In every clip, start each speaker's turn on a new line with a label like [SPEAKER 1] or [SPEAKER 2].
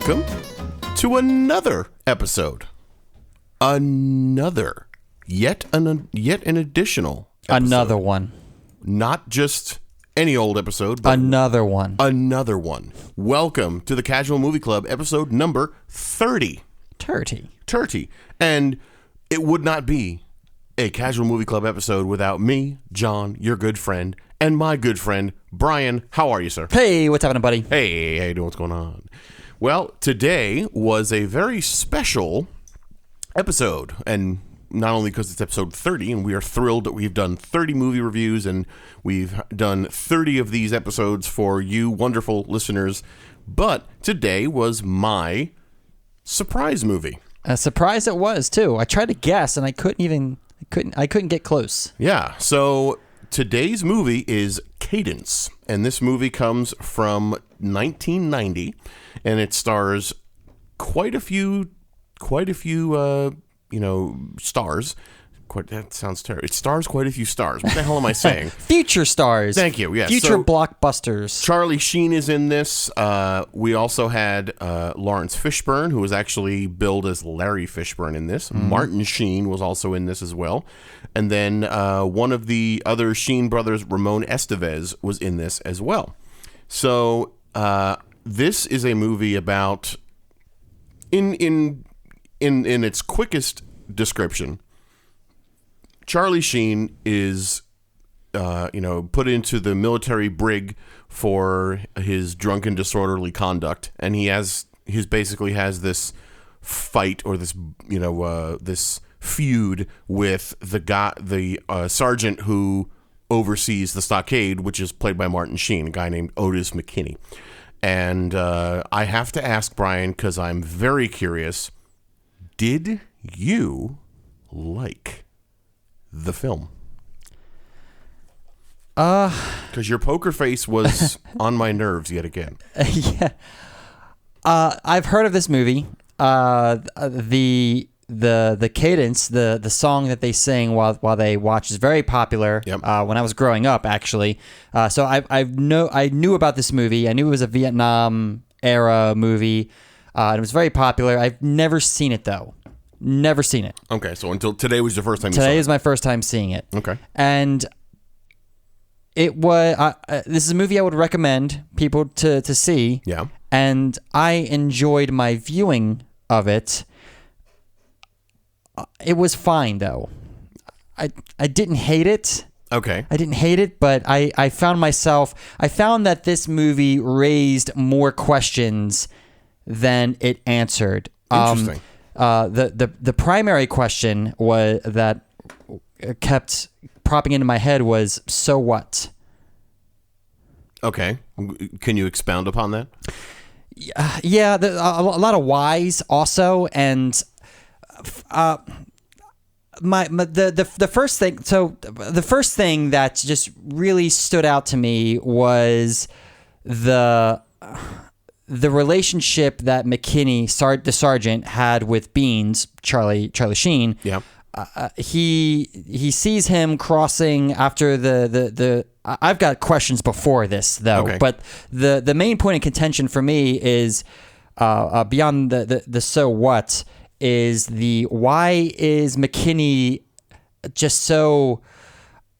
[SPEAKER 1] welcome to another episode. Yet an additional episode.
[SPEAKER 2] Another one.
[SPEAKER 1] Not just any old episode, but
[SPEAKER 2] another one.
[SPEAKER 1] Another one. Welcome to the Casual Movie Club, episode number 30.
[SPEAKER 2] 30.
[SPEAKER 1] And it would not be a Casual Movie Club episode without me, John, your good friend, and my good friend, Brian. How are you, sir?
[SPEAKER 2] Hey, what's happening, buddy?
[SPEAKER 1] Hey, how you doing? What's going on? Well, today was a very special episode, and not only because it's episode 30, and we are thrilled that we've done 30 movie reviews, and we've done 30 of these episodes for you wonderful listeners, but today was my surprise movie.
[SPEAKER 2] A surprise it was, too. I tried to guess, and I couldn't get close.
[SPEAKER 1] Yeah, so today's movie is Cadence, and this movie comes from 1990, and it stars quite a few stars. That sounds terrible. It stars quite a few stars. What the hell am I saying?
[SPEAKER 2] Future stars.
[SPEAKER 1] Thank you. Yes.
[SPEAKER 2] Future blockbusters.
[SPEAKER 1] Charlie Sheen is in this. We also had Lawrence Fishbourne, who was actually billed as Larry Fishbourne in this. Mm-hmm. Martin Sheen was also in this as well. And then one of the other Sheen brothers, Ramon Estevez, was in this as well. So this is a movie about, in its quickest description, Charlie Sheen is, put into the military brig for his drunken, disorderly conduct, and he basically has this fight or this, this feud with the sergeant who oversees the stockade, which is played by Martin Sheen, a guy named Otis McKinney. And I have to ask Brian, because I'm very curious, did you like the film? Because your poker face was on my nerves yet again.
[SPEAKER 2] Yeah. I've heard of this movie. The cadence, the song that they sing while they watch is very popular.
[SPEAKER 1] Yep.
[SPEAKER 2] When I was growing up, actually. So I knew about this movie. I knew it was a Vietnam era movie. It was very popular. I've never seen it though. Never seen it.
[SPEAKER 1] Okay, so until today was the first time you saw it.
[SPEAKER 2] Today is my first time seeing it.
[SPEAKER 1] Okay.
[SPEAKER 2] And it was this is a movie I would recommend people to see.
[SPEAKER 1] Yeah.
[SPEAKER 2] And I enjoyed my viewing of it. It was fine though. I didn't hate it.
[SPEAKER 1] Okay.
[SPEAKER 2] I didn't hate it, but I found that this movie raised more questions than it answered.
[SPEAKER 1] Interesting.
[SPEAKER 2] The primary question was that kept propping into my head was, so what?
[SPEAKER 1] Okay. Can you expound upon that?
[SPEAKER 2] Yeah, a lot of whys also, and the first thing. So the first thing that just really stood out to me was the relationship that McKinney, the sergeant, had with Beans, Charlie Sheen.
[SPEAKER 1] Yeah.
[SPEAKER 2] He sees him crossing after the I've got questions before this though, okay. But the main point of contention for me is beyond the so what is the why is McKinney just so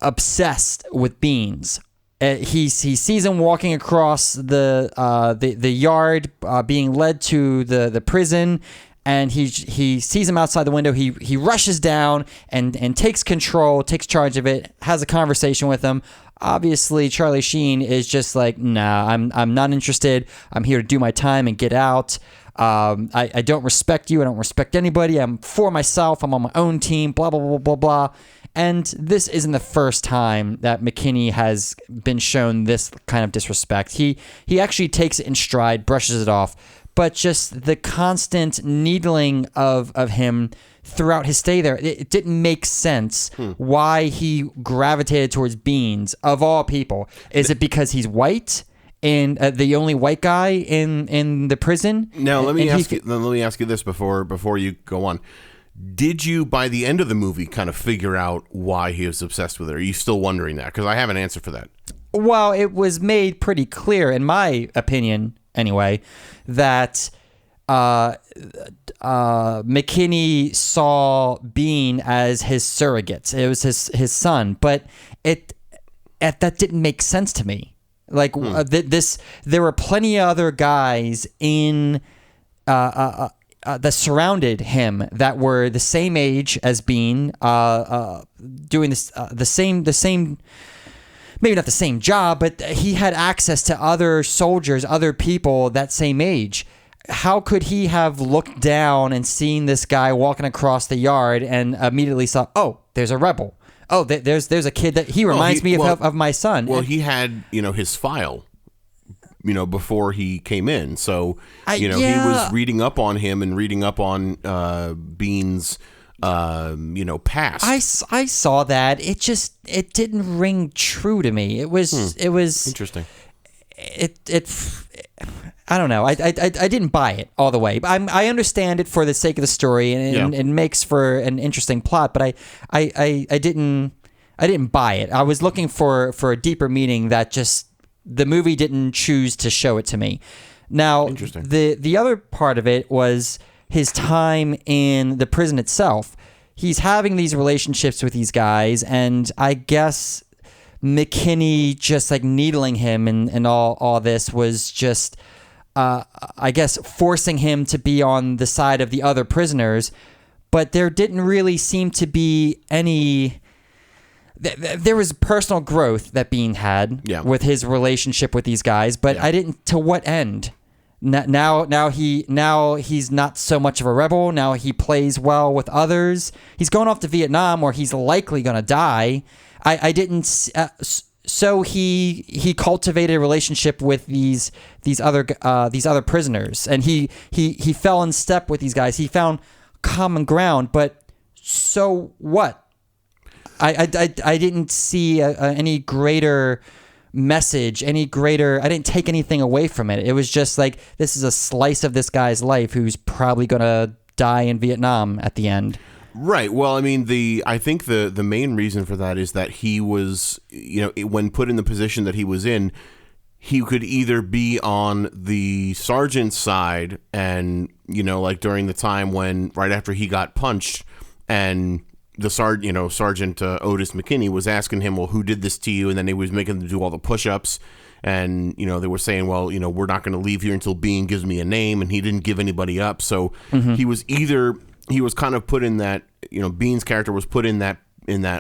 [SPEAKER 2] obsessed with Beans? He sees him walking across the yard, being led to the prison, and he sees him outside the window. He rushes down and takes charge of it, has a conversation with him. Obviously, Charlie Sheen is just like, nah, I'm not interested. I'm here to do my time and get out. I don't respect you. I don't respect anybody. I'm for myself. I'm on my own team. Blah blah blah blah blah. And this isn't the first time that McKinney has been shown this kind of disrespect. He actually takes it in stride, brushes it off, but just the constant needling of him throughout his stay there, it didn't make sense why he gravitated towards Beans, of all people. Is it because he's white and the only white guy in the prison?
[SPEAKER 1] Now, let me ask you this before you go on. Did you, by the end of the movie, kind of figure out why he was obsessed with it? Are you still wondering that? Because I have an answer for that.
[SPEAKER 2] Well, it was made pretty clear, in my opinion, anyway, that McKinney saw Bean as his surrogate. It was his son, but that didn't make sense to me. Like there were plenty of other guys in that surrounded him that were the same age as Bean, doing the same. Maybe not the same job, but he had access to other soldiers, other people that same age. How could he have looked down and seen this guy walking across the yard and immediately saw, oh, there's a rebel. Oh, there's a kid that he reminds me of my son.
[SPEAKER 1] Well, he had, his file, before he came in. So, he was reading up on him and reading up on Bean's past.
[SPEAKER 2] I saw that. It didn't ring true to me. It was
[SPEAKER 1] interesting.
[SPEAKER 2] I don't know. I didn't buy it all the way. I understand it for the sake of the story, and it makes for an interesting plot. But I didn't buy it. I was looking for a deeper meaning that just the movie didn't choose to show it to me. Now, the other part of it was his time in the prison itself. He's having these relationships with these guys, and I guess McKinney just like needling him and all this was just, I guess, forcing him to be on the side of the other prisoners. But there didn't really seem to be any... There was personal growth that Bean had with his relationship with these guys, but I didn't... To what end? Now he's not so much of a rebel. Now he plays well with others. He's going off to Vietnam where he's likely going to die. I didn't. So he cultivated a relationship with these other prisoners, and he fell in step with these guys. He found common ground, but so what? I didn't see any greater message, I didn't take anything away from it. It was just like, this is a slice of this guy's life who's probably gonna die in Vietnam at the end.
[SPEAKER 1] Right. Well, I mean, I think the main reason for that is that he was, when put in the position that he was in, he could either be on the sergeant's side and, like during the time when, right after he got punched, and the Sergeant Otis McKinney was asking him, well, who did this to you? And then he was making them do all the push-ups. And, they were saying, well, we're not going to leave here until Bean gives me a name. And he didn't give anybody up. So he was kind of put in that, Bean's character was put in that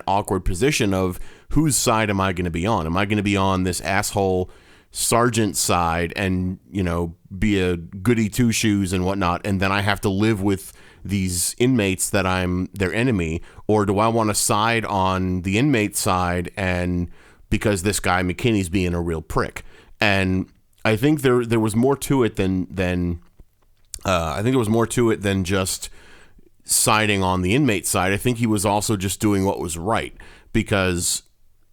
[SPEAKER 1] awkward position of, whose side am I going to be on? Am I going to be on this asshole sergeant's side and, be a goody two-shoes and whatnot, and then I have to live with these inmates that I'm their enemy? Or do I want to side on the inmate side, and because this guy McKinney's being a real prick? And I think there was more to it than just siding on the inmate side. I think he was also just doing what was right, because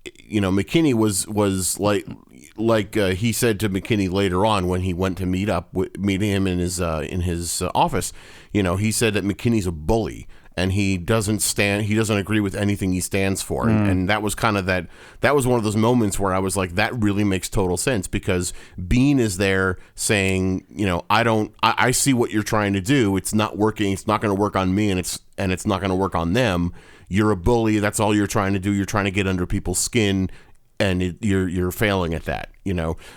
[SPEAKER 1] McKinney was like he said to McKinney later on when he went to meet him in his office. He said that McKinney's a bully and he doesn't agree with anything he stands for. And that was kind of that was one of those moments where I was like, that really makes total sense, because Bean is there saying, I see what you're trying to do. It's not working. It's not going to work on me, and it's not going to work on them. You're a bully. That's all you're trying to do. You're trying to get under people's skin, and you're failing at that,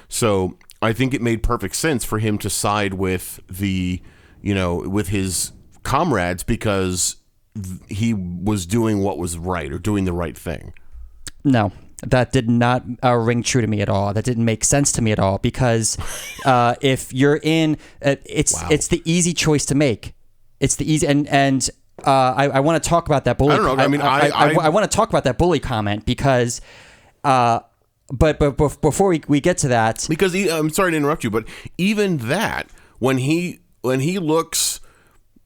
[SPEAKER 1] So I think it made perfect sense for him to side with with his comrades, because he was doing what was right, or doing the right thing.
[SPEAKER 2] No, that did not ring true to me at all. That didn't make sense to me at all, because if you're in, it's the easy choice to make. It's the easy, and I want to talk about that bully.
[SPEAKER 1] I don't know.
[SPEAKER 2] I want to talk about that bully comment, because, but before we get to that,
[SPEAKER 1] because I'm sorry to interrupt you, but even that, when he looks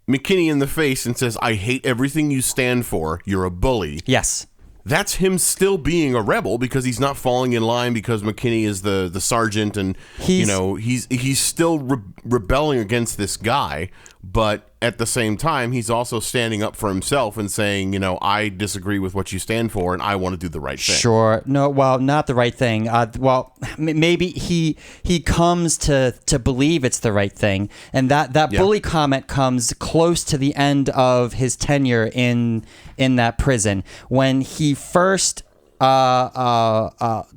[SPEAKER 1] McKinney in the face and says, "I hate everything you stand for. You're a bully."
[SPEAKER 2] Yes.
[SPEAKER 1] That's him still being a rebel, because he's not falling in line because McKinney is the sergeant, and he's still rebelling against this guy. But at the same time, he's also standing up for himself and saying, you know, I disagree with what you stand for and I want to do the right thing.
[SPEAKER 2] Sure. No, well, not the right thing. Maybe he comes to believe it's the right thing. And that bully comment comes close to the end of his tenure in that prison. When he first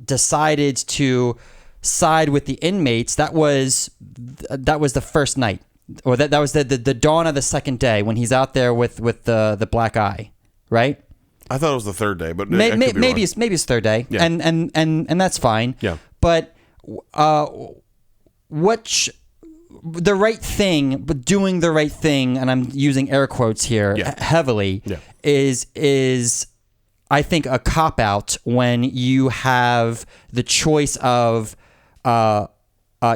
[SPEAKER 2] decided to side with the inmates, that was the first night. Or that was the dawn of the second day when he's out there with the black eye, right?
[SPEAKER 1] I thought it was the third day, but
[SPEAKER 2] maybe it's third day,
[SPEAKER 1] yeah.
[SPEAKER 2] and that's fine.
[SPEAKER 1] Yeah.
[SPEAKER 2] But the right thing, but doing the right thing, and I'm using air quotes here heavily, is I think a cop out when you have the choice of.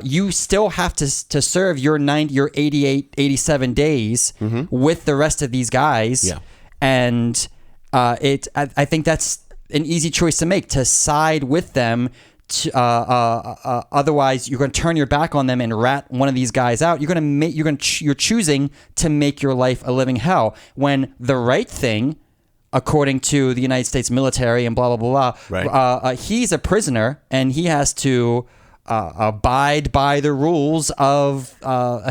[SPEAKER 2] You still have to serve your 88, 87 days with the rest of these guys.
[SPEAKER 1] Yeah.
[SPEAKER 2] And I think that's an easy choice to make, to side with them. Otherwise, you're going to turn your back on them and rat one of these guys out. You're choosing to make your life a living hell, when the right thing, according to the United States military and blah blah blah,
[SPEAKER 1] right.
[SPEAKER 2] He's a prisoner and he has to abide by the rules of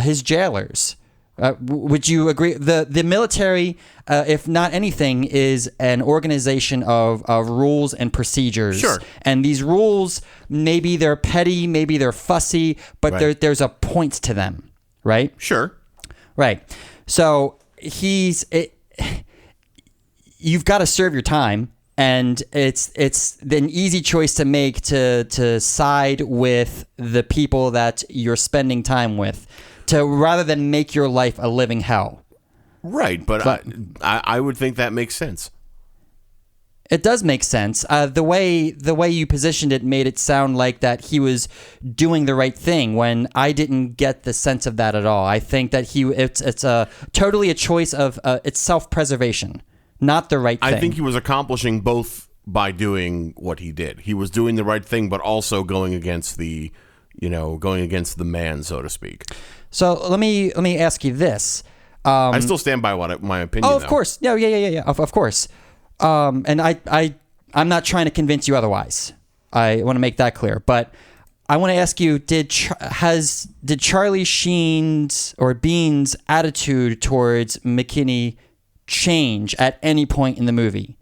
[SPEAKER 2] his jailers. Would you agree? The military, if not anything, is an organization of rules and procedures.
[SPEAKER 1] Sure.
[SPEAKER 2] And these rules, maybe they're petty, maybe they're fussy, but there's a point to them, right?
[SPEAKER 1] Sure.
[SPEAKER 2] Right. So you've got to serve your time. And it's an easy choice to make to side with the people that you're spending time with, rather than make your life a living hell.
[SPEAKER 1] Right, but I would think that makes sense.
[SPEAKER 2] It does make sense. The way you positioned it made it sound like that he was doing the right thing, when I didn't get the sense of that at all. I think that it's totally a choice of it's self-preservation. Not the right thing.
[SPEAKER 1] I think he was accomplishing both by doing what he did. He was doing the right thing, but also going against the man, so to speak.
[SPEAKER 2] So let me ask you this.
[SPEAKER 1] I still stand by my opinion.
[SPEAKER 2] Oh, of course. Yeah. Of course. And I'm not trying to convince you otherwise. I want to make that clear. But I want to ask you: Did Charlie Sheen's or Bean's attitude towards McKinney change at any point in the movie?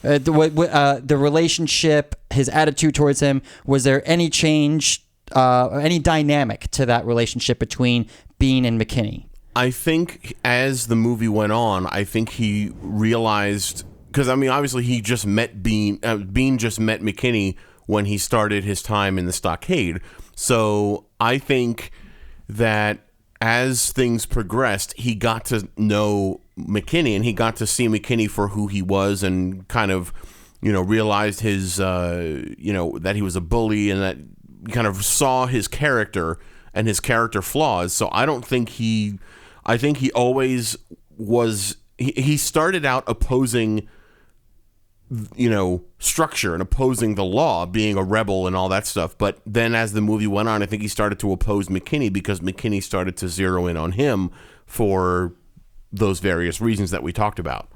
[SPEAKER 2] The relationship, his attitude towards him, was there any change, any dynamic to that relationship between Bean and McKinney?
[SPEAKER 1] I think as the movie went on, I think he realized, because I mean, obviously he just met Bean. Bean just met McKinney when he started his time in the stockade. So I think that as things progressed, he got to know McKinney, and he got to see McKinney for who he was, and kind of, realized his, that he was a bully, and that he kind of saw his character and his character flaws. So I think he always was, he started out opposing, structure and opposing the law, being a rebel and all that stuff. But then as the movie went on, I think he started to oppose McKinney, because McKinney started to zero in on him for those various reasons that we talked about.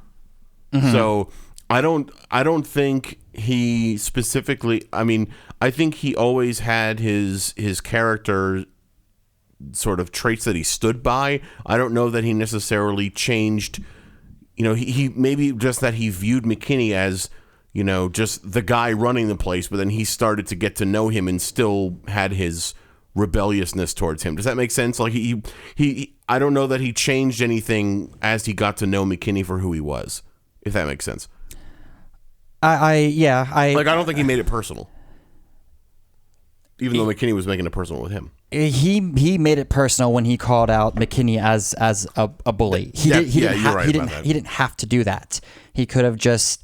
[SPEAKER 1] Mm-hmm. So I don't think he specifically, I mean, I think he always had his character sort of traits that he stood by. I don't know that he necessarily changed. He maybe just that he viewed McKinney as, just the guy running the place, but then he started to get to know him and still had his rebelliousness towards him. Does that make sense? Like he I don't know that he changed anything as he got to know McKinney for who he was, if that makes sense.
[SPEAKER 2] I
[SPEAKER 1] don't think he made it personal, even though McKinney was making it personal with him.
[SPEAKER 2] He made it personal when he called out McKinney as a bully. He didn't have to do that. He could have just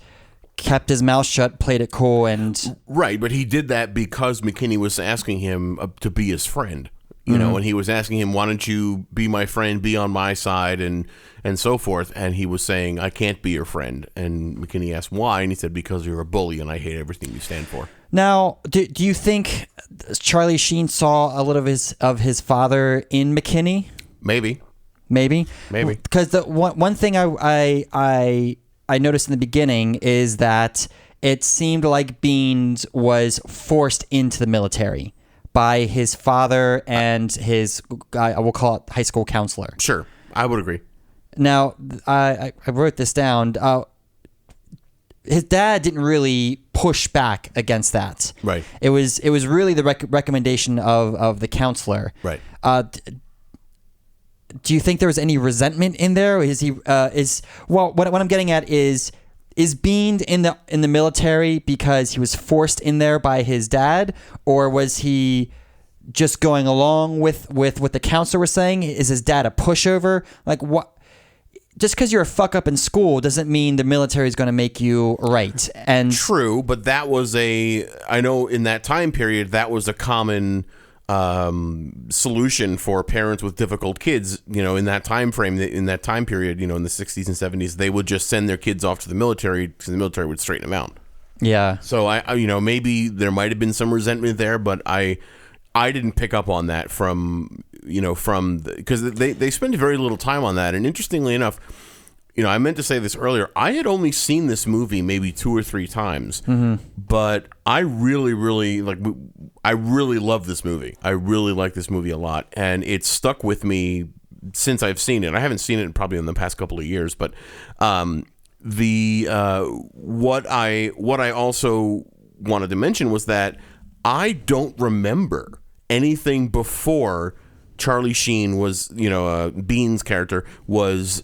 [SPEAKER 2] kept his mouth shut, played it cool, and
[SPEAKER 1] right. But he did that because McKinney was asking him to be his friend. And he was asking him, "Why don't you be my friend, be on my side," and so forth. And he was saying, "I can't be your friend." And McKinney asked why, and he said, "Because you're a bully, and I hate everything you stand for."
[SPEAKER 2] Now, do you think Charlie Sheen saw a little of his father in McKinney?
[SPEAKER 1] Maybe.
[SPEAKER 2] Maybe.
[SPEAKER 1] Maybe.
[SPEAKER 2] Because the one thing I noticed in the beginning is that it seemed like Beans was forced into the military by his father and his, I will call it high school counselor.
[SPEAKER 1] Sure, I would agree.
[SPEAKER 2] Now, I wrote this down. His dad didn't really push back against that.
[SPEAKER 1] Right.
[SPEAKER 2] It was really the recommendation of the counselor.
[SPEAKER 1] Right.
[SPEAKER 2] Do you think there was any resentment in there? Is he what I'm getting at is Bean in the military because he was forced in there by his dad, or was he just going along with what the counselor was saying? Is his dad a pushover? Like, what? Just because you're a fuck up in school doesn't mean the military is going to make you right. And
[SPEAKER 1] true, but that was I know in that time period that was a common solution for parents with difficult kids. In that time frame, in that time period, in the 60s and 70s, they would just send their kids off to the military because the military would straighten them out. Yeah. So I maybe there might have been some resentment there, but I didn't pick up on that from because they spend very little time on that. And interestingly enough, I meant to say this earlier, I had only seen this movie maybe 2 or 3 times, but I really, really I really love this movie. I really like this movie a lot, and it's stuck with me since I've seen it. I haven't seen it probably in the past couple of years, but what I also wanted to mention was that I don't remember anything before Charlie Sheen was, Bean's character was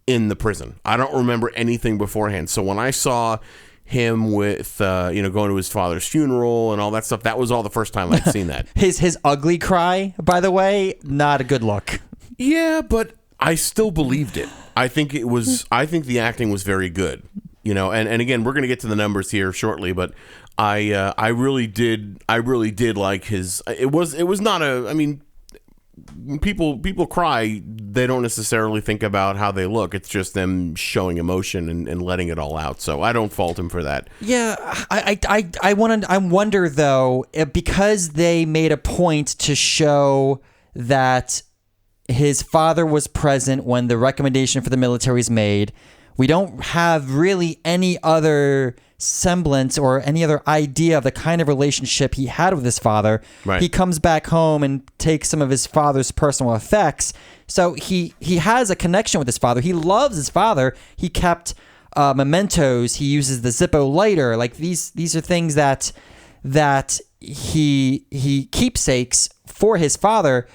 [SPEAKER 1] in the prison. I don't remember anything beforehand. So when I saw him with, going to his father's funeral and all that stuff, that was all the first time I'd seen that.
[SPEAKER 2] His ugly cry, by the way, not a good look.
[SPEAKER 1] Yeah, but I still believed it. I think the acting was very good. And again, we're going to get to the numbers here shortly, but I really did like his. It was not a. I mean, when people cry, they don't necessarily think about how they look. It's just them showing emotion and letting it all out. So I don't fault him for that.
[SPEAKER 2] Yeah, I wonder though, because they made a point to show that his father was present when the recommendation for the military is made. We don't have really any other semblance or any other idea of the kind of relationship he had with his father. Right. He comes back home and takes some of his father's personal effects. So he has a connection with his father. He loves his father. He kept mementos. He uses the Zippo lighter. Like these are things that he keepsakes for his father.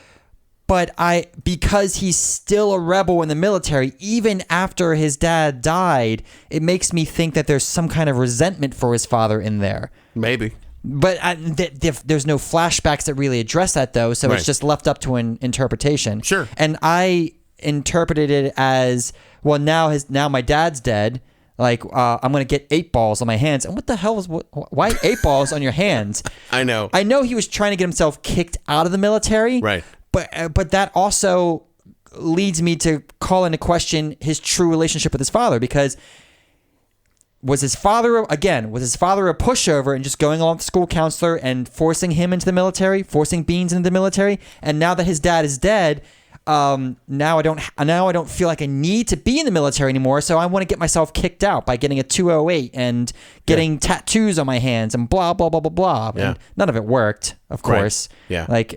[SPEAKER 2] But because he's still a rebel in the military, even after his dad died, it makes me think that there's some kind of resentment for his father in there.
[SPEAKER 1] Maybe.
[SPEAKER 2] But there's no flashbacks that really address that, though, so It's just left up to an interpretation.
[SPEAKER 1] Sure.
[SPEAKER 2] And I interpreted it as, well, now my dad's dead. Like, I'm going to get 8 balls on my hands. And what the hell why 8 balls on your hands?
[SPEAKER 1] I know
[SPEAKER 2] he was trying to get himself kicked out of the military.
[SPEAKER 1] Right.
[SPEAKER 2] But that also leads me to call into question his true relationship with his father, because was his father a pushover and just going along with the school counselor and forcing him into the military, forcing Beans into the military? And now that his dad is dead, now I don't feel like I need to be in the military anymore, so I want to get myself kicked out by getting a 208 and getting tattoos on my hands and blah blah blah blah blah. Yeah. And none of it worked, of course.
[SPEAKER 1] Right. Yeah.
[SPEAKER 2] Like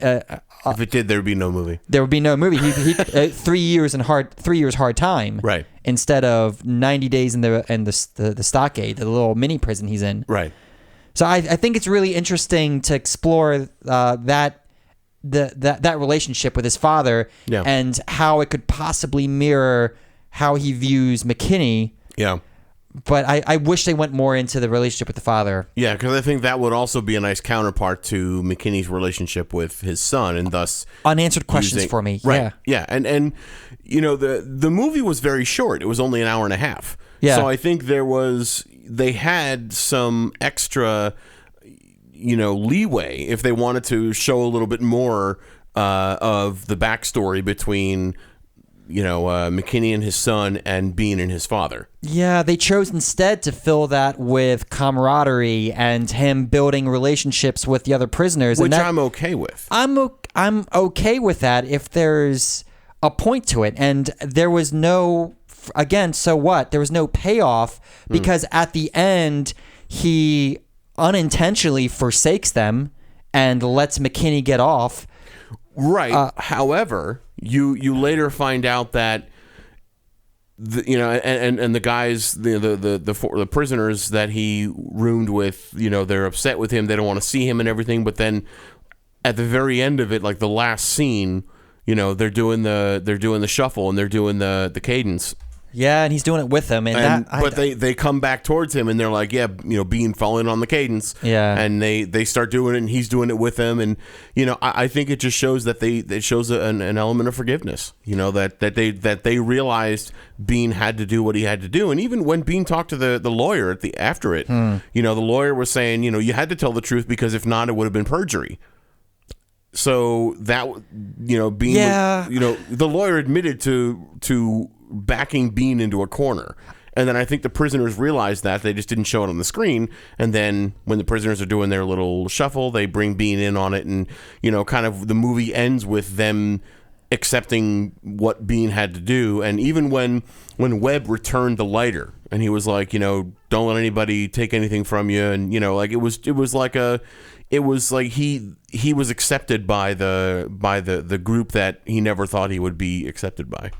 [SPEAKER 1] if it did, there would be no movie.
[SPEAKER 2] There would be no movie. He 3 years hard time.
[SPEAKER 1] Right.
[SPEAKER 2] Instead of 90 days in the stockade, the little mini prison he's in.
[SPEAKER 1] Right.
[SPEAKER 2] So I think it's really interesting to explore that relationship with his father, and how it could possibly mirror how he views McKinney.
[SPEAKER 1] Yeah.
[SPEAKER 2] But I wish they went more into the relationship with the father.
[SPEAKER 1] Yeah, because I think that would also be a nice counterpart to McKinney's relationship with his son, and thus
[SPEAKER 2] unanswered questions for me.
[SPEAKER 1] Right. Yeah. And the movie was very short. It was only an hour and a half.
[SPEAKER 2] Yeah.
[SPEAKER 1] So I think they had some extra leeway if they wanted to show a little bit more of the backstory between McKinney and his son and Bean and his father.
[SPEAKER 2] Yeah, they chose instead to fill that with camaraderie and him building relationships with the other prisoners,
[SPEAKER 1] which I'm okay with.
[SPEAKER 2] I'm okay with that if there's a point to it, and there was no. Again, so what? There was no payoff because at the end he unintentionally forsakes them and lets McKinney get off.
[SPEAKER 1] Right. However, you later find out that and the guys, the prisoners that he roomed with, they're upset with him. They don't want to see him and everything. But then at the very end of it, like the last scene, they're doing the shuffle and they're doing the cadence.
[SPEAKER 2] Yeah, and he's doing it with them,
[SPEAKER 1] but they come back towards him, and they're like, "Yeah, Bean falling on the cadence."
[SPEAKER 2] Yeah,
[SPEAKER 1] and they start doing it, and he's doing it with them, and I think it just shows that it shows an element of forgiveness. That they realized Bean had to do what he had to do, and even when Bean talked to the lawyer after it, the lawyer was saying, you had to tell the truth because if not, it would have been perjury. So that Bean, the lawyer admitted to backing Bean into a corner. And then I think the prisoners realized that. They just didn't show it on the screen. And then when the prisoners are doing their little shuffle, they bring Bean in on it. And, kind of the movie ends with them accepting what Bean had to do. And even when Webb returned the lighter and he was like, don't let anybody take anything from you. And, like it was like he was accepted by the group that he never thought he would be accepted by.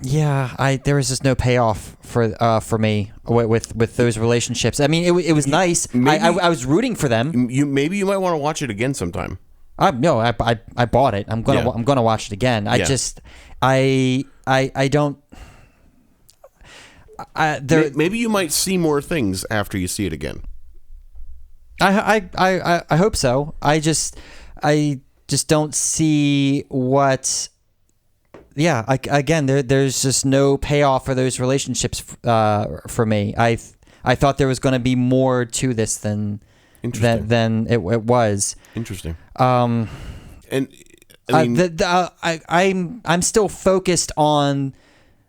[SPEAKER 2] Yeah, there was just no payoff for me with those relationships. I mean, it was nice. I was rooting for them.
[SPEAKER 1] Maybe you might want to watch it again sometime.
[SPEAKER 2] No, I bought it. I'm gonna watch it again. I don't.
[SPEAKER 1] Maybe you might see more things after you see it again.
[SPEAKER 2] I hope so. I just don't see what. Yeah, again, there's just no payoff for those relationships for me. I thought there was going to be more to this than it was.
[SPEAKER 1] Interesting.
[SPEAKER 2] And I mean, I'm still focused on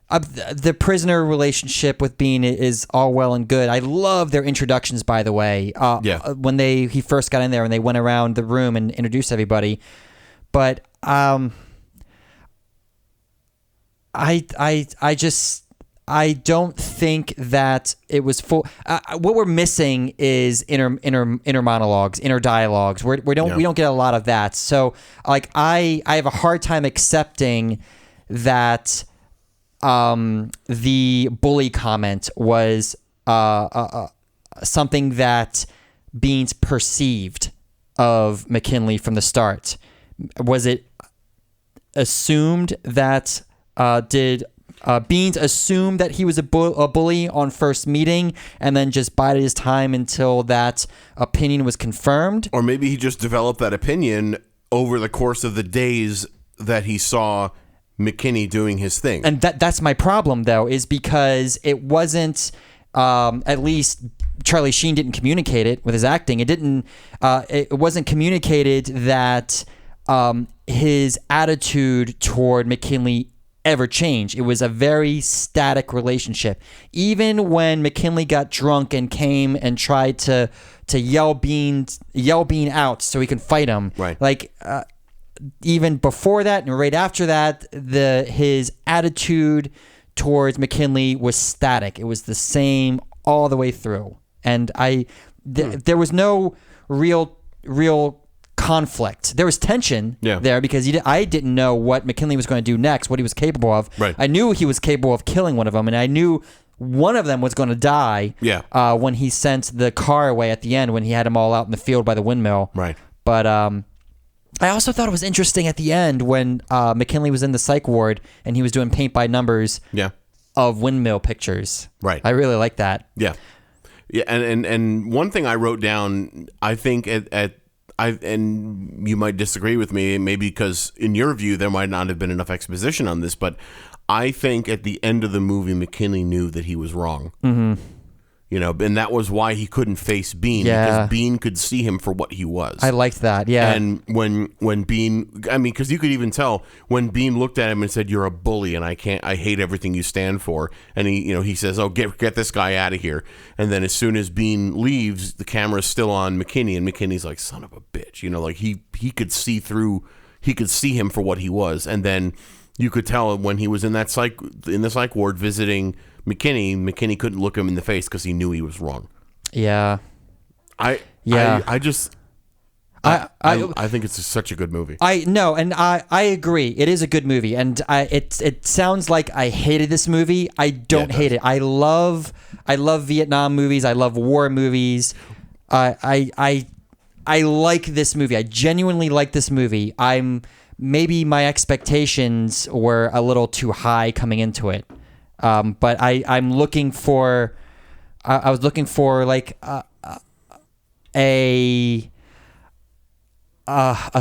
[SPEAKER 2] the prisoner relationship with Bean is all well and good. I love their introductions, by the way. When he first got in there and they went around the room and introduced everybody, but I don't think that it was full. What we're missing is inner monologues, inner dialogues. We don't get a lot of that. So like I have a hard time accepting that the bully comment was something that Beans perceived of McKinley from the start. Was it assumed that did Beans assume that he was a bully on first meeting and then just bided his time until that opinion was confirmed?
[SPEAKER 1] Or maybe he just developed that opinion over the course of the days that he saw McKinney doing his thing.
[SPEAKER 2] And that's my problem, though, is because it wasn't, at least Charlie Sheen didn't communicate it with his acting. It wasn't communicated that his attitude toward McKinley ever changed. It was a very static relationship. Even when McKinley got drunk and came and tried to yell Bean out so he can fight him.
[SPEAKER 1] Right.
[SPEAKER 2] Like even before that and right after that, his attitude towards McKinley was static. It was the same all the way through. And there was no real conflict. There was tension there because I didn't know what McKinley was going to do next, what he was capable of.
[SPEAKER 1] Right.
[SPEAKER 2] I knew he was capable of killing one of them, and I knew one of them was going to die when he sent the car away at the end when he had them all out in the field by the windmill.
[SPEAKER 1] Right.
[SPEAKER 2] But I also thought it was interesting at the end when McKinley was in the psych ward and he was doing paint by numbers of windmill pictures.
[SPEAKER 1] Right.
[SPEAKER 2] I really like that.
[SPEAKER 1] Yeah. Yeah, and one thing I wrote down, I think and you might disagree with me, maybe because in your view there might not have been enough exposition on this, but I think at the end of the movie McKinley knew that he was wrong. Mm-hmm. And that was why he couldn't face Bean, because Bean could see him for what he was.
[SPEAKER 2] I liked that, yeah.
[SPEAKER 1] And when Bean, I mean, because you could even tell when Bean looked at him and said, "You're a bully, and I hate everything you stand for." And he says, "Oh, get this guy out of here." And then as soon as Bean leaves, the camera's still on McKinney, and McKinney's like, "Son of a bitch," like he could see through he could see him for what he was. And then you could tell when he was in the psych ward visiting McKinney couldn't look him in the face because he knew he was wrong.
[SPEAKER 2] Yeah.
[SPEAKER 1] I think it's such a good movie.
[SPEAKER 2] I agree. It is a good movie, and it sounds like I hated this movie. I don't hate it. I love Vietnam movies. I love war movies. I like this movie. I genuinely like this movie. Maybe my expectations were a little too high coming into it, but I'm looking for. I was looking for like a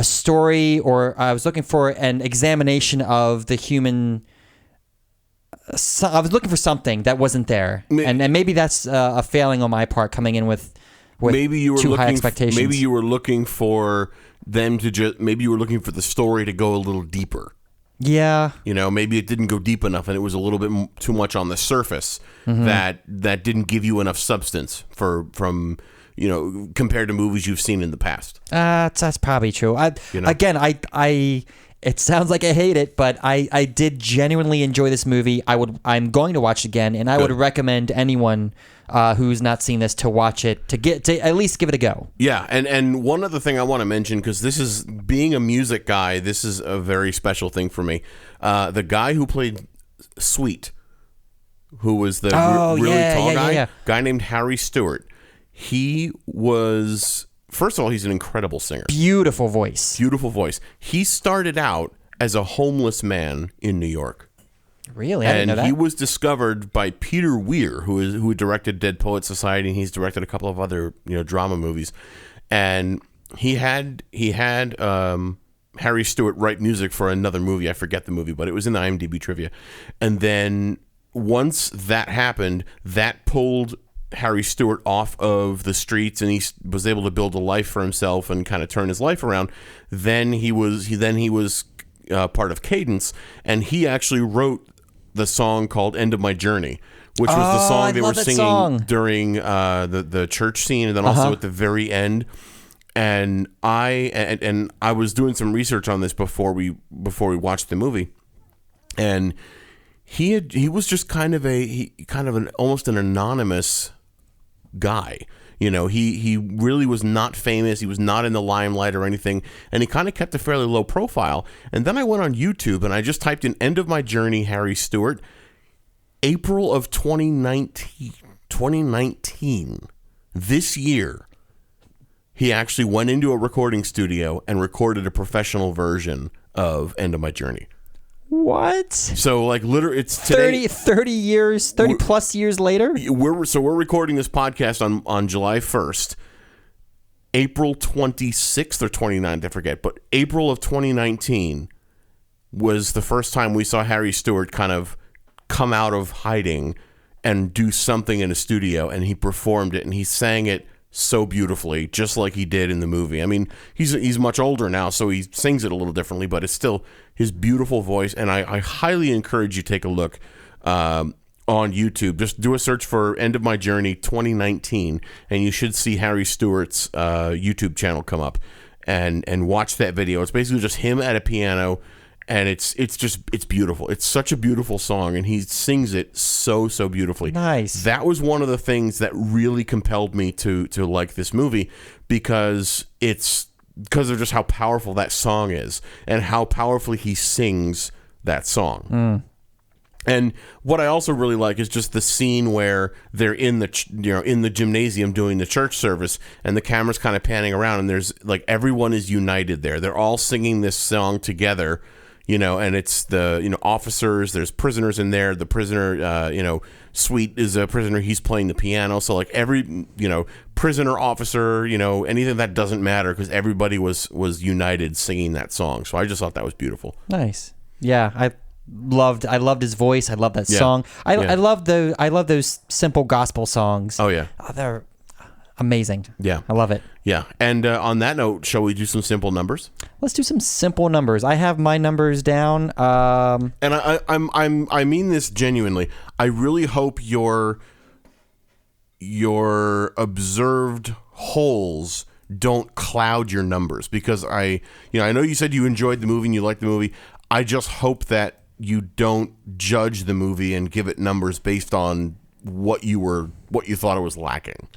[SPEAKER 2] story, or I was looking for an examination of the human. I was looking for something that wasn't there, and maybe that's a failing on my part, coming in with
[SPEAKER 1] maybe you were
[SPEAKER 2] too high expectations.
[SPEAKER 1] Maybe you were looking for them to maybe you were looking for the story to go a little deeper.
[SPEAKER 2] Yeah,
[SPEAKER 1] maybe it didn't go deep enough, and it was a little bit too much on the surface that didn't give you enough substance from. Compared to movies you've seen in the past.
[SPEAKER 2] That's probably true. Again, it sounds like I hate it, but I did genuinely enjoy this movie. I'm going to watch it again, and I would recommend anyone who's not seen this to watch it, to at least give it a go.
[SPEAKER 1] Yeah, and one other thing I want to mention, because this is, being a music guy, this is a very special thing for me. The guy who played Sweet, who was the really tall guy named Harry Stewart. He was, first of all, he's an incredible singer.
[SPEAKER 2] Beautiful voice. He started out as a homeless man in New York. Really? I didn't know that.
[SPEAKER 1] And he was discovered by Peter Weir, who directed Dead Poets Society, and he's directed a couple of other drama movies. And he had Harry Stewart write music for another movie. I forget the movie, but it was in the IMDb trivia. And then once that happened, that pulled Harry Stewart off of the streets, and he was able to build a life for himself and kind of turn his life around. Then he was part of Cadence, and he actually wrote the song called "End of My Journey," which was the song they were singing during the church scene, and then also at the very end. And I was doing some research on this before we watched the movie, and he was just kind of almost an anonymous guy. He really was not famous. He was not in the limelight or anything, and he kind of kept a fairly low profile. And then I went on YouTube and I just typed in "End of My Journey, Harry Stewart," April of 2019. This year, he actually went into a recording studio and recorded a professional version of "End of My Journey."
[SPEAKER 2] What?
[SPEAKER 1] So literally, it's today.
[SPEAKER 2] 30 plus years later.
[SPEAKER 1] We're recording this podcast on July 1st, April 26th or 29th, I forget. But April of 2019 was the first time we saw Harry Stewart kind of come out of hiding and do something in a studio, and he performed it, and he sang it so beautifully, just like he did in the movie. I mean, he's much older now, so he sings it a little differently, but it's still his beautiful voice. And I highly encourage you to take a look on YouTube. Just do a search for "End of My Journey 2019, and you should see Harry Stewart's YouTube channel come up, and watch that video. It's basically just him at a piano, and it's beautiful. It's such a beautiful song, and he sings it so beautifully.
[SPEAKER 2] Nice.
[SPEAKER 1] That was one of the things that really compelled me to like this movie, because of just how powerful that song is and how powerfully he sings that song. And what I also really like is just the scene where they're in the gymnasium doing the church service, and the camera's kind of panning around, and there's everyone is united there. They're all singing this song together. And it's the, officers, there's prisoners in there. The prisoner, Sweet is a prisoner. He's playing the piano. So every, prisoner, officer, anything that doesn't matter, because everybody was united singing that song. So I just thought that was beautiful.
[SPEAKER 2] Nice. Yeah. I loved his voice. I love that song. I love those simple gospel songs.
[SPEAKER 1] Oh yeah.
[SPEAKER 2] They're amazing.
[SPEAKER 1] Yeah.
[SPEAKER 2] I love it.
[SPEAKER 1] Yeah. And on that note, shall we do some simple numbers?
[SPEAKER 2] Let's do some simple numbers. I have my numbers down.
[SPEAKER 1] And I mean this genuinely. I really hope your observed holes don't cloud your numbers, because I know you said you enjoyed the movie and you liked the movie. I just hope that you don't judge the movie and give it numbers based on what you thought it was lacking,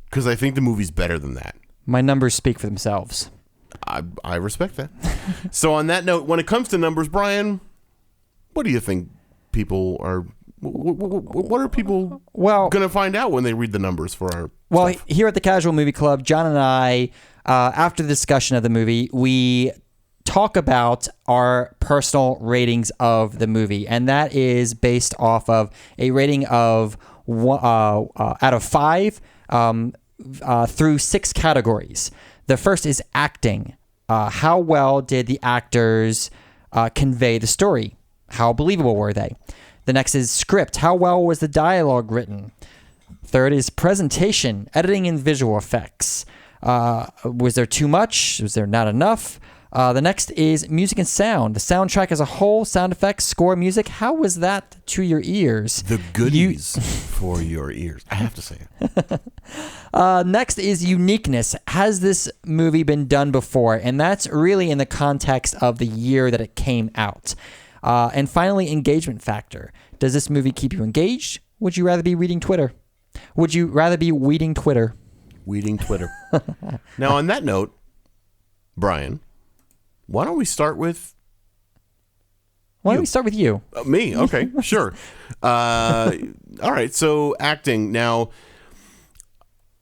[SPEAKER 1] because I think the movie's better than that.
[SPEAKER 2] My numbers speak for themselves.
[SPEAKER 1] I respect that. So on that note, when it comes to numbers, Brian, what do you think people are? What are people going to find out when they read the numbers for our?
[SPEAKER 2] Well,
[SPEAKER 1] stuff?
[SPEAKER 2] Here at the Casual Movie Club, John and I, after the discussion of the movie, we talk about our personal ratings of the movie, and that is based off of a rating of out of 5 through 6 categories. The first is acting. How well did the actors convey the story? How believable were they? The next is script. How well was the dialogue written? Third is presentation, editing, and visual effects. Was there too much? Was there not enough? The next is music and sound. The soundtrack as a whole, sound effects, score, music. How was that to your ears?
[SPEAKER 1] The goodies for your ears. I have to say it.
[SPEAKER 2] Next is uniqueness. Has this movie been done before? And that's really in the context of the year that it came out. And finally, engagement factor. Does this movie keep you engaged? Would you rather be reading Twitter? Would you rather be weeding Twitter?
[SPEAKER 1] Weeding Twitter. Now, on that note, Brian, why don't we start with
[SPEAKER 2] you?
[SPEAKER 1] Me? Okay, sure. All right, so acting. Now,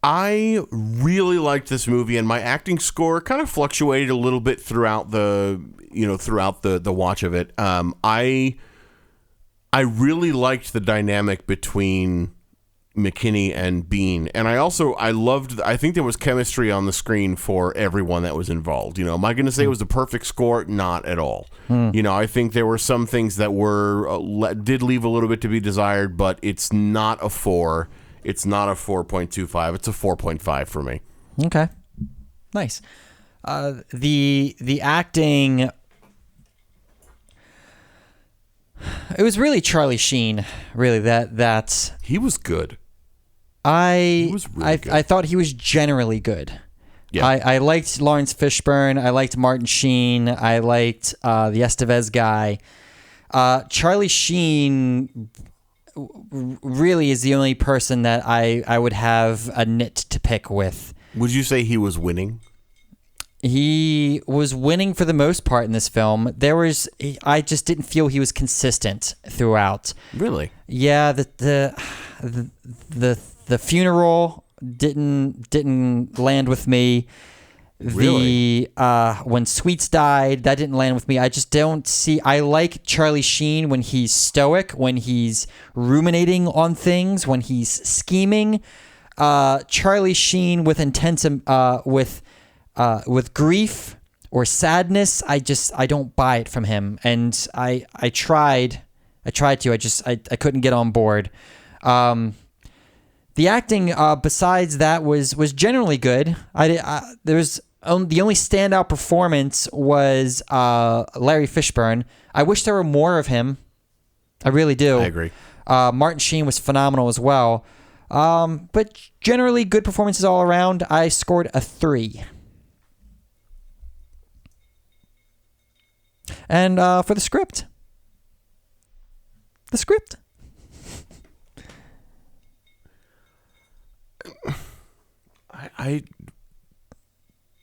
[SPEAKER 1] I really liked this movie, and my acting score kind of fluctuated a little bit throughout the watch of it. I really liked the dynamic between McKinney and Bean, and I think there was chemistry on the screen for everyone that was involved. Am I going to say it was the perfect score? Not at all. I think there were some things that did leave a little bit to be desired, but it's not a 4. It's not a 4.25. It's a 4.5 for me.
[SPEAKER 2] Okay, nice. The acting, it was really Charlie Sheen. Really, that
[SPEAKER 1] he was good.
[SPEAKER 2] He was really good. I thought he was generally good. Yeah. I liked Lawrence Fishburne. I liked Martin Sheen. I liked the Estevez guy. Charlie Sheen really is the only person that I would have a nit to pick with.
[SPEAKER 1] Would you say he was winning?
[SPEAKER 2] He was winning for the most part in this film. I just didn't feel he was consistent throughout.
[SPEAKER 1] Really?
[SPEAKER 2] Yeah, the funeral didn't land with me.
[SPEAKER 1] Really?
[SPEAKER 2] When Sweets died, that didn't land with me. I just don't see. I like Charlie Sheen when he's stoic, when he's ruminating on things, when he's scheming. Charlie Sheen with intense with grief or sadness, I don't buy it from him, and I tried to. I couldn't get on board. The acting besides that was generally good. The only standout performance was Larry Fishbourne. I wish there were more of him. I really do.
[SPEAKER 1] I agree.
[SPEAKER 2] Martin Sheen was phenomenal as well. But generally good performances all around. I scored a 3. And for the script.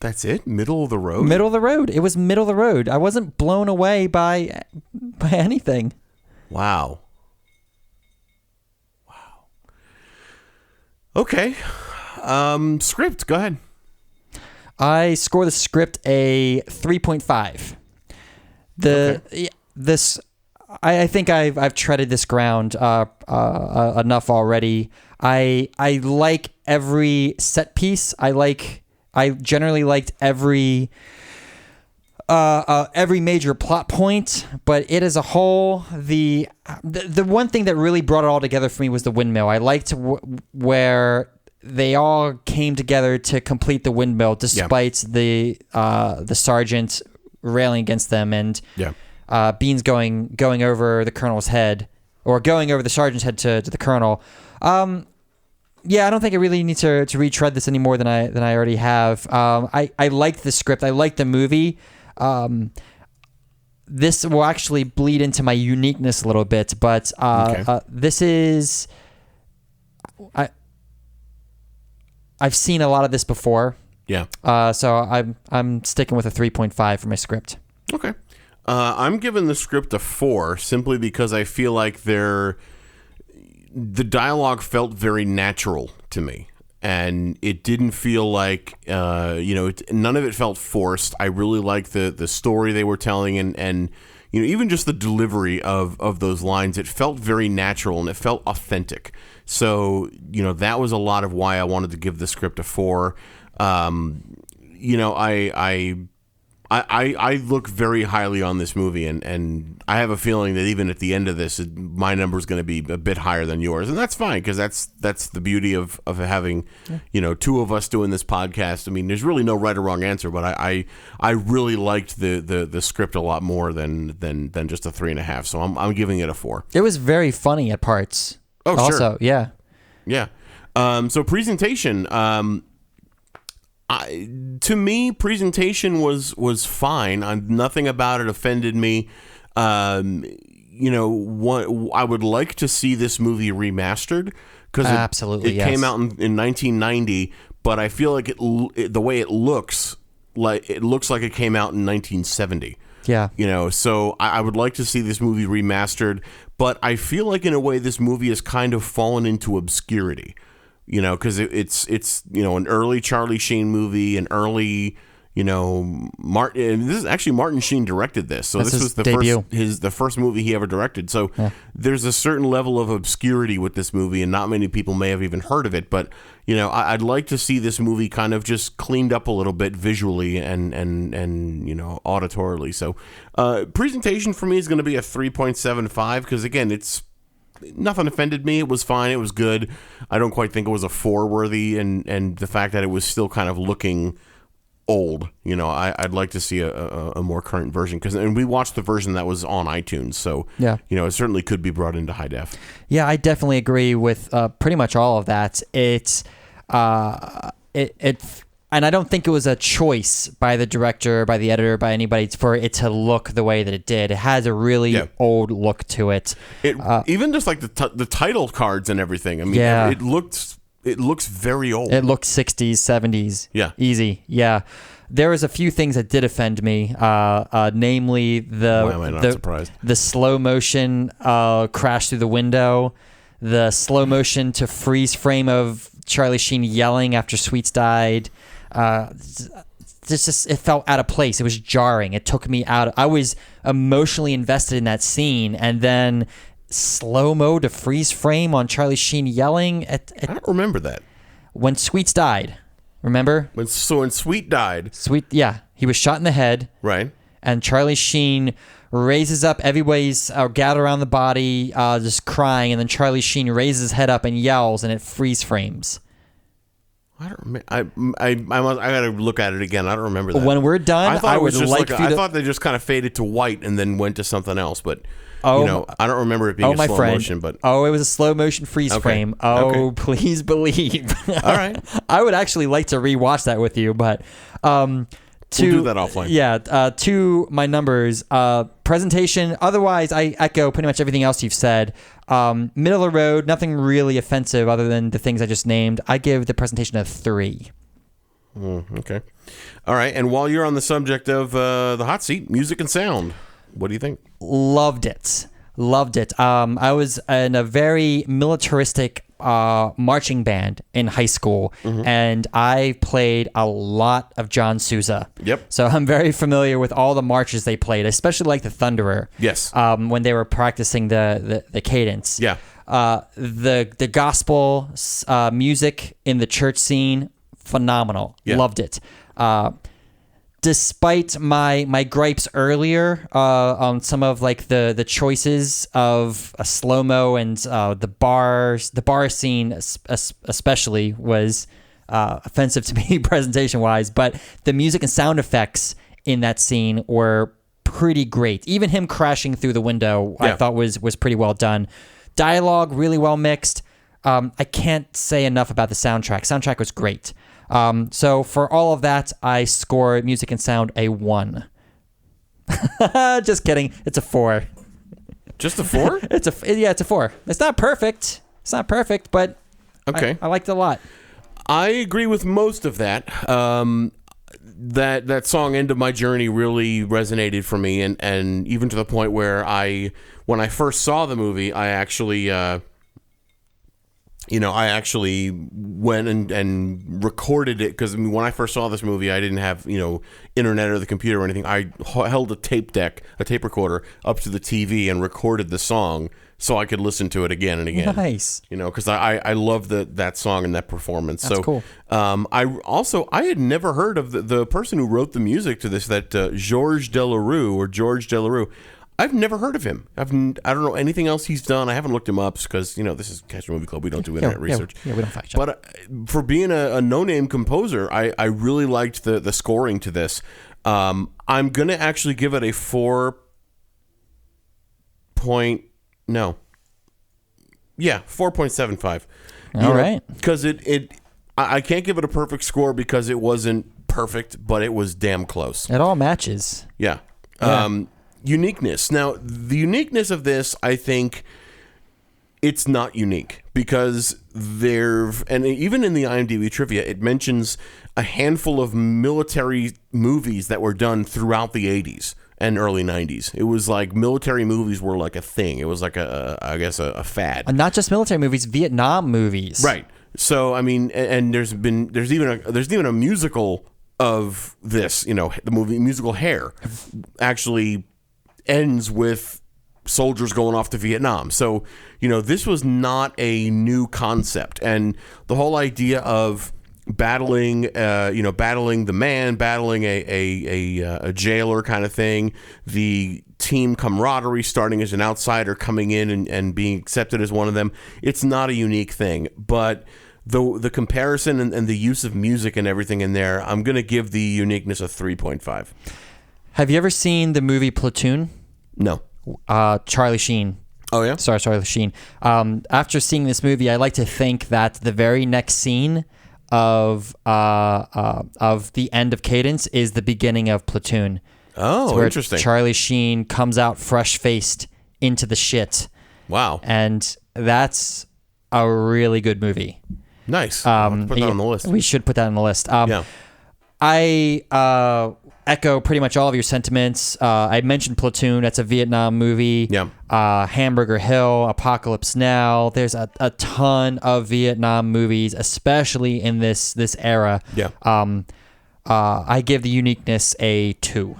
[SPEAKER 1] That's it? Middle of the road?
[SPEAKER 2] Middle of the road. It was middle of the road. I wasn't blown away by anything.
[SPEAKER 1] Wow. Okay. Script, go ahead.
[SPEAKER 2] I score the script a 3.5. I think I've treaded this ground enough already. I like every set piece. I generally liked every major plot point, but it as a whole, the one thing that really brought it all together for me was the windmill. I liked where they all came together to complete the windmill, despite the sergeant railing against them and Beans going over the colonel's head, or going over the sergeant's head to the colonel. Yeah, I don't think I really need to retread this any more than I already have. I liked the script. I liked the movie. This will actually bleed into my uniqueness a little bit, but this is... I've seen a lot of this before.
[SPEAKER 1] Yeah.
[SPEAKER 2] So I'm sticking with a 3.5 for my script.
[SPEAKER 1] Okay. I'm giving the script a 4 simply because I feel like the dialogue felt very natural to me, and it didn't feel like none of it felt forced. I really liked the story they were telling, and even just the delivery of those lines. It felt very natural and it felt authentic. So that was a lot of why I wanted to give the script a 4. I look very highly on this movie, and I have a feeling that even at the end of this, my number is going to be a bit higher than yours, and that's fine because that's the beauty of having two of us doing this podcast. I mean, there's really no right or wrong answer, but I really liked the script a lot more than just a 3.5. So I'm giving it a 4.
[SPEAKER 2] It was very funny at parts.
[SPEAKER 1] Oh,
[SPEAKER 2] also,
[SPEAKER 1] sure.
[SPEAKER 2] Yeah.
[SPEAKER 1] So presentation. To me, presentation was fine. Nothing about it offended me. I would like to see this movie remastered because it came out in 1990, but I feel like the way it looks like it came out in 1970.
[SPEAKER 2] Yeah.
[SPEAKER 1] So I would like to see this movie remastered, but I feel like in a way this movie has kind of fallen into obscurity. Because it's an early Charlie Sheen movie, an early, Martin. This is actually Martin Sheen directed this, so this was the first movie he ever directed. So there's a certain level of obscurity with this movie, and not many people may have even heard of it. But I'd like to see this movie kind of just cleaned up a little bit visually and auditorily. So presentation for me is going to be a 3.75 because again, nothing offended me. It was fine. It was good. I don't quite think it was a 4 worthy, and the fact that it was still kind of looking old. I'd like to see a more current version and we watched the version that was on iTunes. So
[SPEAKER 2] yeah,
[SPEAKER 1] it certainly could be brought into high def.
[SPEAKER 2] Yeah, I definitely agree with pretty much all of that. And I don't think it was a choice by the director, by the editor, by anybody for it to look the way that it did. It has a really old look to it.
[SPEAKER 1] Even just like the title cards and everything. I mean, it looks very old.
[SPEAKER 2] It looks 60s, 70s.
[SPEAKER 1] Yeah.
[SPEAKER 2] Easy. Yeah. There was a few things that did offend me, namely
[SPEAKER 1] Why am I not surprised?
[SPEAKER 2] The slow motion crash through the window, the slow motion to freeze frame of Charlie Sheen yelling after Sweets died. It felt out of place. It was jarring. It took me out. I was emotionally invested in that scene, and then slow-mo to freeze frame on Charlie Sheen yelling. I
[SPEAKER 1] don't remember that.
[SPEAKER 2] When Sweets died, remember?
[SPEAKER 1] When Sweet died.
[SPEAKER 2] He was shot in the head.
[SPEAKER 1] Right.
[SPEAKER 2] And Charlie Sheen raises up. Everybody's gathered around the body, just crying, and then Charlie Sheen raises his head up and yells, and it freeze frames.
[SPEAKER 1] I don't remember. I gotta look at it again. I don't remember that.
[SPEAKER 2] When we're done, I
[SPEAKER 1] thought they just kind of faded to white and then went to something else. But I don't remember it being a slow motion. But
[SPEAKER 2] it was a slow motion freeze frame. Please believe.
[SPEAKER 1] All right.
[SPEAKER 2] I would actually like to rewatch that with you, but
[SPEAKER 1] we'll do that offline.
[SPEAKER 2] Yeah. To my numbers, presentation. Otherwise, I echo pretty much everything else you've said. Middle of the road, nothing really offensive other than the things I just named. I give the presentation a 3.
[SPEAKER 1] Okay. All right. And while you're on the subject of the hot seat, music and sound, what do you think?
[SPEAKER 2] Loved it. I was in a very militaristic marching band in high school, and I played a lot of John Sousa.
[SPEAKER 1] Yep.
[SPEAKER 2] So I'm very familiar with all the marches they played, especially like the Thunderer.
[SPEAKER 1] Yes.
[SPEAKER 2] When they were practicing the cadence.
[SPEAKER 1] Yeah.
[SPEAKER 2] The gospel music in the church scene, phenomenal. Yeah. Loved it. Despite my gripes earlier on some of like the choices of a slow-mo and the bar scene especially was offensive to me presentation-wise, but the music and sound effects in that scene were pretty great. Even him crashing through the window I thought was pretty well done. Dialogue really well mixed. I can't say enough about the soundtrack. Soundtrack was great. So for all of that, I score music and sound a 1. Just kidding. It's a 4.
[SPEAKER 1] Just a 4?
[SPEAKER 2] It's a 4. It's not perfect. But
[SPEAKER 1] okay.
[SPEAKER 2] I liked it a lot.
[SPEAKER 1] I agree with most of that. That song "End of My Journey" really resonated for me, and even to the point where when I first saw the movie, I actually went and recorded it, because when I first saw this movie, I didn't have internet or the computer or anything. I held a tape recorder up to the TV and recorded the song so I could listen to it again and again.
[SPEAKER 2] Nice.
[SPEAKER 1] Because I love that song and that performance.
[SPEAKER 2] That's cool.
[SPEAKER 1] I had never heard of the person who wrote the music to this, that George Delarue. I've never heard of him. I don't know anything else he's done. I haven't looked him up because, this is Catch Movie Club. We don't do internet research.
[SPEAKER 2] Yeah, we don't fact check.
[SPEAKER 1] But for being a no-name composer, I really liked the scoring to this. I'm going to actually give it a 4.75.
[SPEAKER 2] All right.
[SPEAKER 1] Because I can't give it a perfect score because it wasn't perfect, but it was damn close.
[SPEAKER 2] It all matches.
[SPEAKER 1] Yeah. Uniqueness. Now, the uniqueness of this, I think it's not unique because and even in the IMDb trivia, it mentions a handful of military movies that were done throughout the 80s and early 90s. It was like military movies were like a thing. It was like a fad.
[SPEAKER 2] And not just military movies, Vietnam movies.
[SPEAKER 1] Right. So, and there's even a musical of this, the movie musical Hair actually ends with soldiers going off to Vietnam. So, this was not a new concept. And the whole idea of battling the man, battling a jailer kind of thing, the team camaraderie, starting as an outsider, coming in and being accepted as one of them, it's not a unique thing. But the comparison and the use of music and everything in there, I'm going to give the uniqueness a 3.5.
[SPEAKER 2] Have you ever seen the movie Platoon?
[SPEAKER 1] No.
[SPEAKER 2] Charlie Sheen.
[SPEAKER 1] Oh, yeah?
[SPEAKER 2] Sorry, Charlie Sheen. After seeing this movie, I like to think that the very next scene of the end of Cadence is the beginning of Platoon.
[SPEAKER 1] Oh,
[SPEAKER 2] where
[SPEAKER 1] interesting.
[SPEAKER 2] Charlie Sheen comes out fresh-faced into the shit.
[SPEAKER 1] Wow.
[SPEAKER 2] And that's a really good movie.
[SPEAKER 1] Nice. I'll have to put that on the list.
[SPEAKER 2] We should put that on the list.
[SPEAKER 1] Yeah.
[SPEAKER 2] I echo pretty much all of your sentiments. I mentioned Platoon. That's a Vietnam movie.
[SPEAKER 1] Yeah.
[SPEAKER 2] Hamburger Hill, Apocalypse Now. There's a ton of Vietnam movies, especially in this era.
[SPEAKER 1] Yeah.
[SPEAKER 2] I give the uniqueness a 2.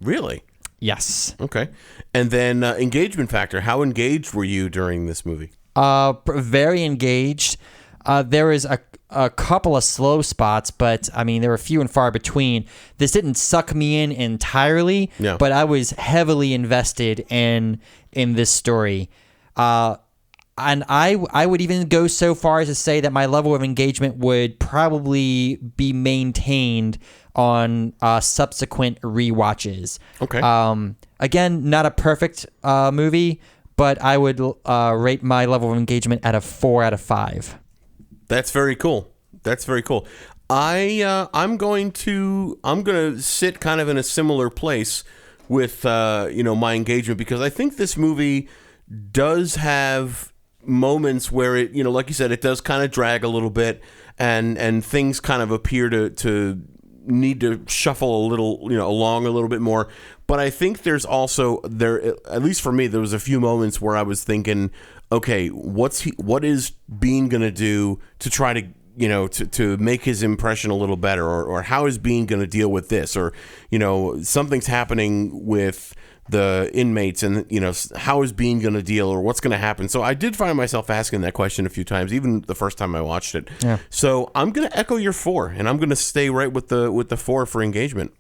[SPEAKER 1] Really?
[SPEAKER 2] Yes.
[SPEAKER 1] Okay. And then engagement factor. How engaged were you during this movie?
[SPEAKER 2] Very engaged. There is a couple of slow spots, but there were few and far between. This didn't suck me in entirely, but I was heavily invested in this story. And I would even go so far as to say that my level of engagement would probably be maintained on subsequent rewatches.
[SPEAKER 1] Okay.
[SPEAKER 2] Again, not a perfect movie, but I would rate my level of engagement at a 4 out of 5.
[SPEAKER 1] That's very cool. I'm going to sit kind of in a similar place with my engagement, because I think this movie does have moments where it, like you said, it does kind of drag a little bit, and things kind of appear to need to shuffle a little, along a little bit more. But I think there's also at least for me, there was a few moments where I was thinking, okay, what is Bean gonna do to try to to make his impression a little better, or how is Bean gonna deal with this, or something's happening with the inmates, and how is Bean gonna deal, or what's gonna happen. So I did find myself asking that question a few times, even the first time I watched it.
[SPEAKER 2] Yeah.
[SPEAKER 1] So I'm gonna echo your 4, and I'm gonna stay right with the 4 for engagement.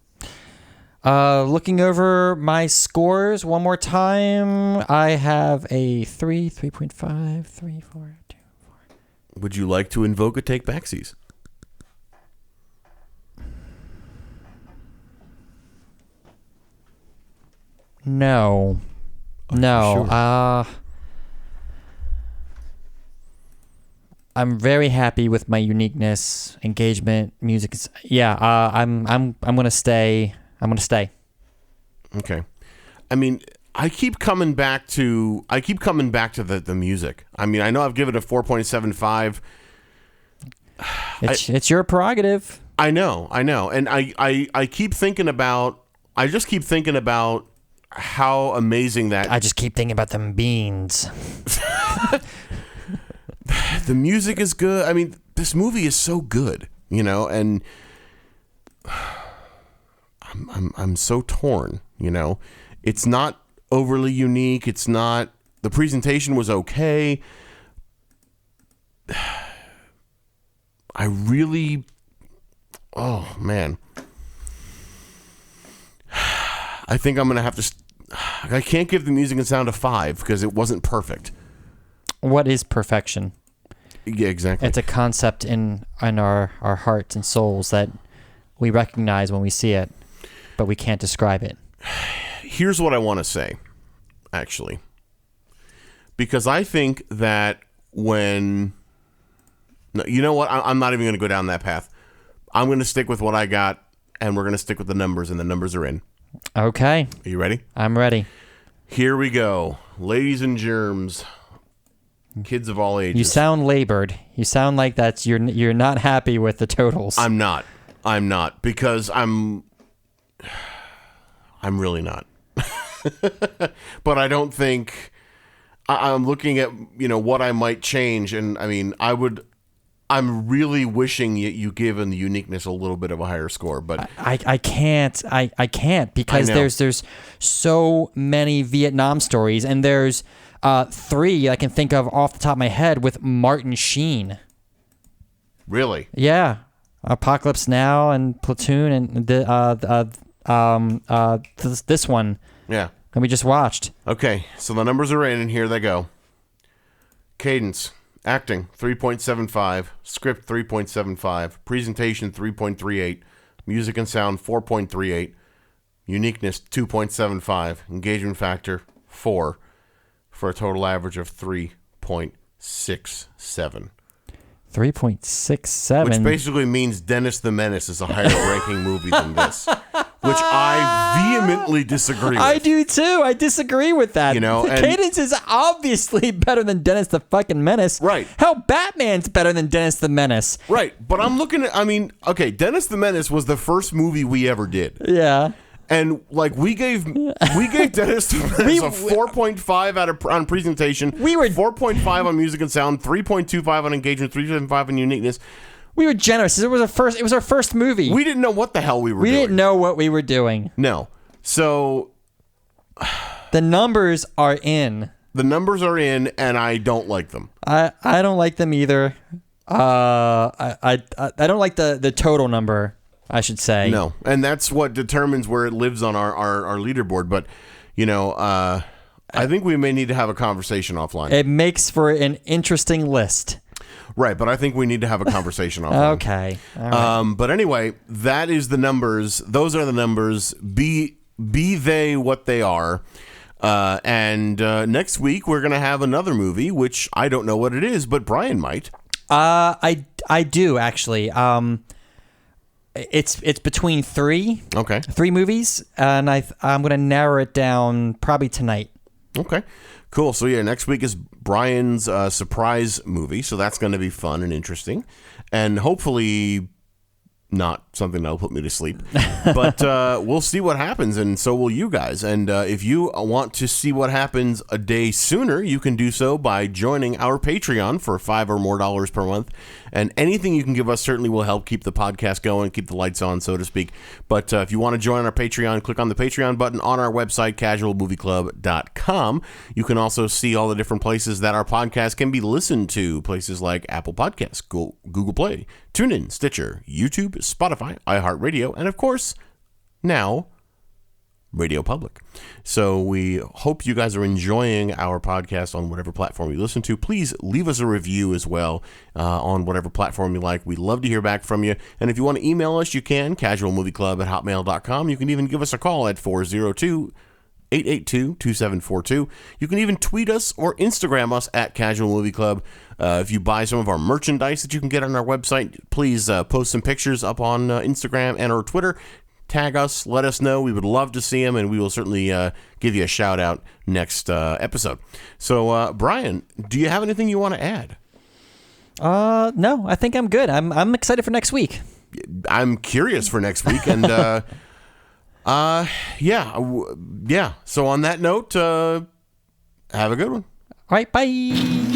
[SPEAKER 2] Looking over my scores one more time, I have a 3, 3.5, 3, 4, 2, 4.
[SPEAKER 1] Would you like to invoke a take backsies?
[SPEAKER 2] No. No.
[SPEAKER 1] Sure.
[SPEAKER 2] I'm very happy with my uniqueness, engagement, music. Yeah, I'm gonna stay. I'm gonna stay.
[SPEAKER 1] Okay. I mean, I keep coming back to the music. I mean, I know I've given it a 4.75.
[SPEAKER 2] It's your prerogative.
[SPEAKER 1] I know, and I keep thinking about. I just keep thinking about how amazing that.
[SPEAKER 2] I just keep thinking about them beans.
[SPEAKER 1] The music is good. I mean, this movie is so good, and I'm so torn. It's not overly unique. It's not. The presentation was okay. I really. Oh man. I think I'm gonna have to. I can't give the music and sound a 5 because it wasn't perfect.
[SPEAKER 2] What is perfection?
[SPEAKER 1] Yeah, exactly.
[SPEAKER 2] It's a concept in our hearts and souls that we recognize when we see it, but we can't describe it.
[SPEAKER 1] Here's what I want to say, actually. Because I think that when... No, you know what? I'm not even going to go down that path. I'm going to stick with what I got, and we're going to stick with the numbers, and the numbers are in.
[SPEAKER 2] Okay.
[SPEAKER 1] Are you ready?
[SPEAKER 2] I'm ready.
[SPEAKER 1] Here we go. Ladies and germs. Kids of all ages.
[SPEAKER 2] You sound labored. You sound like you're not happy with the totals.
[SPEAKER 1] I'm not because I'm really not. But I don't think I'm looking at what I might change, and I mean I'm really wishing you given the uniqueness a little bit of a higher score, but
[SPEAKER 2] I can't because there's so many Vietnam stories, and there's 3 I can think of off the top of my head with Martin Sheen.
[SPEAKER 1] Really?
[SPEAKER 2] Yeah, Apocalypse Now and Platoon and this one.
[SPEAKER 1] Yeah.
[SPEAKER 2] That we just watched.
[SPEAKER 1] Okay, so the numbers are in, and here they go. Cadence, acting 3.75, script 3.75, presentation 3.38, music and sound 4.38, uniqueness 2.75, engagement factor 4. For a total average of 3.67.
[SPEAKER 2] 3.67.
[SPEAKER 1] Which basically means Dennis the Menace is a higher ranking movie than this. Which I vehemently disagree with.
[SPEAKER 2] I do too. I disagree with that. Cadence is obviously better than Dennis the fucking Menace.
[SPEAKER 1] Right.
[SPEAKER 2] Hell, Batman's better than Dennis the Menace.
[SPEAKER 1] Right. But I'm looking at, Dennis the Menace was the first movie we ever did.
[SPEAKER 2] Yeah.
[SPEAKER 1] And we gave Dennis the Menace a 4.5 on presentation. We were 4.5 on music and sound, 3.25 on engagement, 3.75 on uniqueness.
[SPEAKER 2] We were generous. It was our first movie.
[SPEAKER 1] We didn't know what the hell we were doing.
[SPEAKER 2] We didn't know what we were doing.
[SPEAKER 1] No. So
[SPEAKER 2] the numbers are in.
[SPEAKER 1] The numbers are in, and I don't like them.
[SPEAKER 2] I don't like them either. I don't like the total number, I should say.
[SPEAKER 1] No, and that's what determines where it lives on our leaderboard. But, I think we may need to have a conversation offline.
[SPEAKER 2] It makes for an interesting list.
[SPEAKER 1] Right, but I think we need to have a conversation offline.
[SPEAKER 2] Okay. All right.
[SPEAKER 1] But anyway, that is the numbers. Those are the numbers. Be they what they are. And next week, we're going to have another movie, which I don't know what it is, but Brian might.
[SPEAKER 2] I do, actually. It's between 3.
[SPEAKER 1] Okay.
[SPEAKER 2] 3 movies, and I'm going to narrow it down probably tonight.
[SPEAKER 1] Okay. Cool. So yeah, next week is Brian's surprise movie, so that's going to be fun and interesting, and hopefully not something that'll put me to sleep. But we'll see what happens, and so will you guys. And if you want to see what happens a day sooner, you can do so by joining our Patreon for $5 or more per month. And anything you can give us certainly will help keep the podcast going, keep the lights on, so to speak. But if you want to join our Patreon, click on the Patreon button on our website, casualmovieclub.com. You can also see all the different places that our podcast can be listened to, places like Apple Podcasts, Google Play, TuneIn, Stitcher, YouTube, Spotify, iHeartRadio, and of course, now, Radio Public. So we hope you guys are enjoying our podcast on whatever platform you listen to. Please leave us a review as well on whatever platform you like. We'd love to hear back from you. And if you want to email us, you can, casualmovieclub@hotmail.com. You can even give us a call at 402 882-2742. You can even tweet us or Instagram us at Casual Movie Club. If you buy some of our merchandise that you can get on our website, please post some pictures up on Instagram and or Twitter. Tag us, let us know. We would love to see them, and we will certainly give you a shout out next episode. So, Brian, do you have anything you want to add?
[SPEAKER 2] No, I think I'm good. I'm excited for next week.
[SPEAKER 1] I'm curious for next week, and yeah. So on that note, have a good one.
[SPEAKER 2] All right, bye.